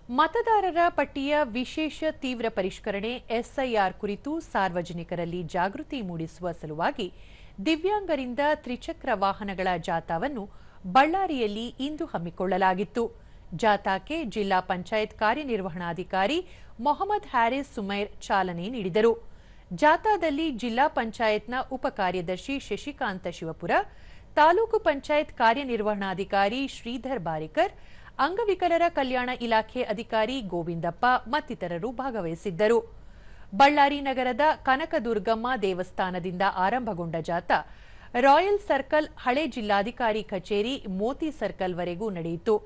ಮತದಾರರ ಪಟ್ಟಿಯ ವಿಶೇಷ ತೀವ್ರ ಪರಿಷ್ಕರಣೆ ಎಸ್ಐಆರ್ ಕುರಿತು ಸಾರ್ವಜನಿಕರಲ್ಲಿ ಜಾಗೃತಿ ಮೂಡಿಸುವ ಸಲುವಾಗಿ ದಿವ್ಯಾಂಗರಿಂದ ತ್ರಿಚಕ್ರ ವಾಹನಗಳ ಜಾಥಾವನ್ನು ಬಳ್ಳಾರಿಯಲ್ಲಿ ಇಂದು ಹಮ್ಮಿಕೊಳ್ಳಲಾಗಿತ್ತು. ಜಾಥಾಕ್ಕೆ ಜಿಲ್ಲಾ ಪಂಚಾಯತ್ ಕಾರ್ಯನಿರ್ವಹಣಾಧಿಕಾರಿ ಮೊಹಮ್ಮದ್ ಹ್ಯಾರಿಸ್ ಸುಮೈರ್ ಚಾಲನೆ ನೀಡಿದರು. ಜಾಥಾದಲ್ಲಿ ಜಿಲ್ಲಾ ಪಂಚಾಯತ್ನ ಉಪ ಕಾರ್ಯದರ್ಶಿ ಶಶಿಕಾಂತ ಶಿವಪುರ, ತಾಲೂಕು ಪಂಚಾಯತ್ ಕಾರ್ಯನಿರ್ವಹಣಾಧಿಕಾರಿ ಶ್ರೀಧರ್ ಬಾರಿಕರ್, ಅಂಗವಿಕಲರ ಕಲ್ಯಾಣ ಇಲಾಖೆ ಅಧಿಕಾರಿ ಗೋವಿಂದಪ್ಪ ಮತ್ತಿತರರು ಭಾಗವಹಿಸಿದ್ದರು. ಬಳ್ಳಾರಿ ನಗರದ ಕನಕದುರ್ಗಮ್ಮ ದೇವಸ್ಥಾನದಿಂದ ಆರಂಭಗೊಂಡ ಜಾಥಾ ರಾಯಲ್ ಸರ್ಕಲ್, ಹಳೆ ಜಿಲ್ಲಾಧಿಕಾರಿ ಕಚೇರಿ, ಮೋತಿ ಸರ್ಕಲ್ವರೆಗೂ ನಡೆಯಿತು.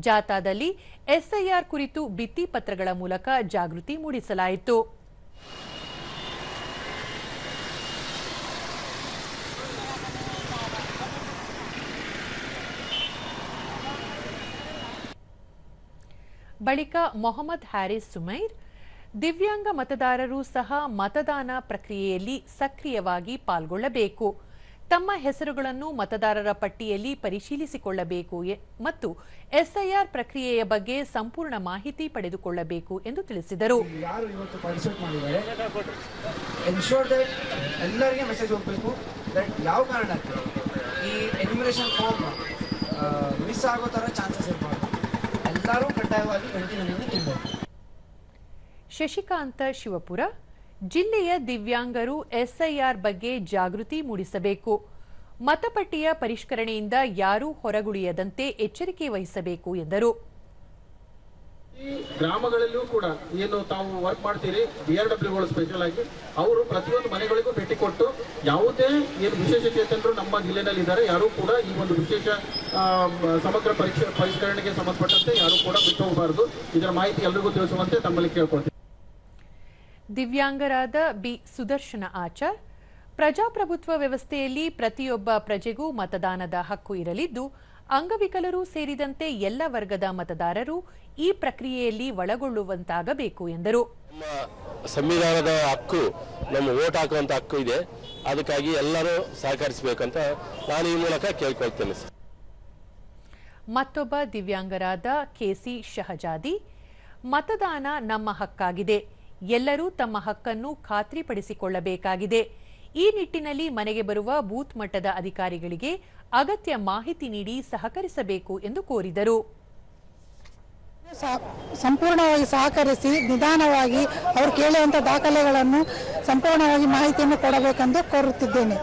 ಜಾಥಾದಲ್ಲಿ ಎಸ್ಐಆರ್ ಕುರಿತು ಭಿತ್ತಿಪತ್ರಗಳ ಮೂಲಕ ಜಾಗೃತಿ ಮೂಡಿಸಲಾಯಿತು. ಬಳಿಕ ಮೊಹಮ್ಮದ್ ಹ್ಯಾರಿಸ್ ಸುಮೈರ್, ದಿವ್ಯಾಂಗ ಮತದಾರರು ಸಹ ಮತದಾನ ಪ್ರಕ್ರಿಯೆಯಲ್ಲಿ ಸಕ್ರಿಯವಾಗಿ ಪಾಲ್ಗೊಳ್ಳಬೇಕು, ತಮ್ಮ ಹೆಸರುಗಳನ್ನು ಮತದಾರರ ಪಟ್ಟಿಯಲ್ಲಿ ಪರಿಶೀಲಿಸಿಕೊಳ್ಳಬೇಕು ಮತ್ತು ಎಸ್ಐಆರ್ ಪ್ರಕ್ರಿಯೆಯ ಬಗ್ಗೆ ಸಂಪೂರ್ಣ ಮಾಹಿತಿ ಪಡೆದುಕೊಳ್ಳಬೇಕು ಎಂದು ತಿಳಿಸಿದರು. ಎಲ್ಲರಿಗೆ ಮೆಸೇಜ್ ಹೋಗಬೇಕು. ಯಾವ ಕಾರಣಕ್ಕೆ ಈ ಎನ್ಯುಮರೇಷನ್ ಫಾರ್ಮ್ ಮಿಸ್ ಆಗೋ ತರ ಚಾನ್ಸಸ್ ಇರಬಾರ್ದು. ಎಲ್ಲರೂ ಕಡ್ಡಾಯವಾಗಿ ಗಣತಿನಲ್ಲಿ ತುಂಬಬೇಕು. ಶಶಿಕಾಂತ ಶಿವಪುರ, ಜಿಲ್ಲೆಯ ದಿವ್ಯಾಂಗರು ಎಸ್ಐಆರ್ ಬಗ್ಗೆ ಜಾಗೃತಿ ಮೂಡಿಸಬೇಕು, ಮತಪಟ್ಟಿಯ ಪರಿಷ್ಕರಣೆಯಿಂದ ಯಾರೂ ಹೊರಗುಳಿಯದಂತೆ ಎಚ್ಚರಿಕೆ ವಹಿಸಬೇಕು ಎಂದರು. ಈ ಗ್ರಾಮಗಳಲ್ಲೂ ಕೂಡ ಏನು ತಾವು ವರ್ಕ್ ಮಾಡ್ತೀರಿ, BRWಗಳು ಸ್ಪೆಷಲ್ ಆಗಿ ಅವರು ಪ್ರತಿಯೊಂದು ಮನೆಗಳಿಗೂ ಭೇಟಿ ಕೊಟ್ಟು ಯಾವುದೇ ಏನು ವಿಶೇಷ ಚೇತನರು ನಮ್ಮ ಜಿಲ್ಲೆಯಲ್ಲಿ ಇದ್ದಾರೆ ಯಾರೂ ಕೂಡ ಈ ಒಂದು ವಿಶೇಷ ಸಮಗ್ರ ಪರಿಷ್ಕರಣೆಗೆ ಸಂಬಂಧಪಟ್ಟಂತೆ ಯಾರೂ ಕೂಡ ಬಿಟ್ಟು ಹೋಗಬಾರದು. ಇದರ ಮಾಹಿತಿ ಎಲ್ಲರಿಗೂ ತಿಳಿಸುವಂತೆ ತಮ್ಮಲ್ಲಿ ಕೇಳ್ಕೊಳ್ತೀವಿ. ದಿವ್ಯಾಂಗರಾದ ಬಿ ಸುದರ್ಶನ ಆಚಾರ್, ಪ್ರಜಾಪ್ರಭುತ್ವ ವ್ಯವಸ್ಥೆಯಲ್ಲಿ ಪ್ರತಿಯೊಬ್ಬ ಪ್ರಜೆಗೂ ಮತದಾನದ ಹಕ್ಕು ಇರಲಿದ್ದು, ಅಂಗವಿಕಲರು ಸೇರಿದಂತೆ ಎಲ್ಲ ವರ್ಗದ ಮತದಾರರು ಈ ಪ್ರಕ್ರಿಯೆಯಲ್ಲಿ ಒಳಗೊಳ್ಳುವಂತಾಗಬೇಕು ಎಂದರು. ನಮ್ಮ ಸಂವಿಧಾನದ ಹಕ್ಕು, ನಮ್ಮ ವೋಟ್ ಹಾಕುವಂತ ಹಕ್ಕು ಇದೆ, ಅದಕ್ಕಾಗಿ ಎಲ್ಲರೂ ಸಹಕರಿಸಬೇಕಂತ ನಾನು ಈ ಮೂಲಕ ಕೇಳ್ಕೊಳ್ತೇನೆ. ಮತ್ತೊಬ್ಬ ದಿವ್ಯಾಂಗರಾದ ಕೆಸಿ ಶಹಜಾದಿ, ಮತದಾನ ನಮ್ಮ ಹಕ್ಕಾಗಿದೆ, ಎಲ್ಲರೂ ತಮ್ಮ ಹಕ್ಕನ್ನು ಖಾತ್ರಿಪಡಿಸಿಕೊಳ್ಳಬೇಕಾಗಿದೆ. ಈ ನಿಟ್ಟಿನಲ್ಲಿ ಮನೆಗೆ ಬರುವ ಬೂತ್ ಮಟ್ಟದ ಅಧಿಕಾರಿಗಳಿಗೆ ಅಗತ್ಯ ಮಾಹಿತಿ ನೀಡಿ ಸಹಕರಿಸಬೇಕು ಎಂದು ಕೋರಿದರು. ಸಂಪೂರ್ಣವಾಗಿ ಸಹಕರಿಸಿ ನಿಧಾನವಾಗಿ ಅವರು ಕೇಳುವಂತಹ ದಾಖಲೆಗಳನ್ನು ಸಂಪೂರ್ಣವಾಗಿ ಮಾಹಿತಿಯನ್ನು ಕೊಡಬೇಕೆಂದು ಕೋರುತ್ತಿದ್ದೇನೆ.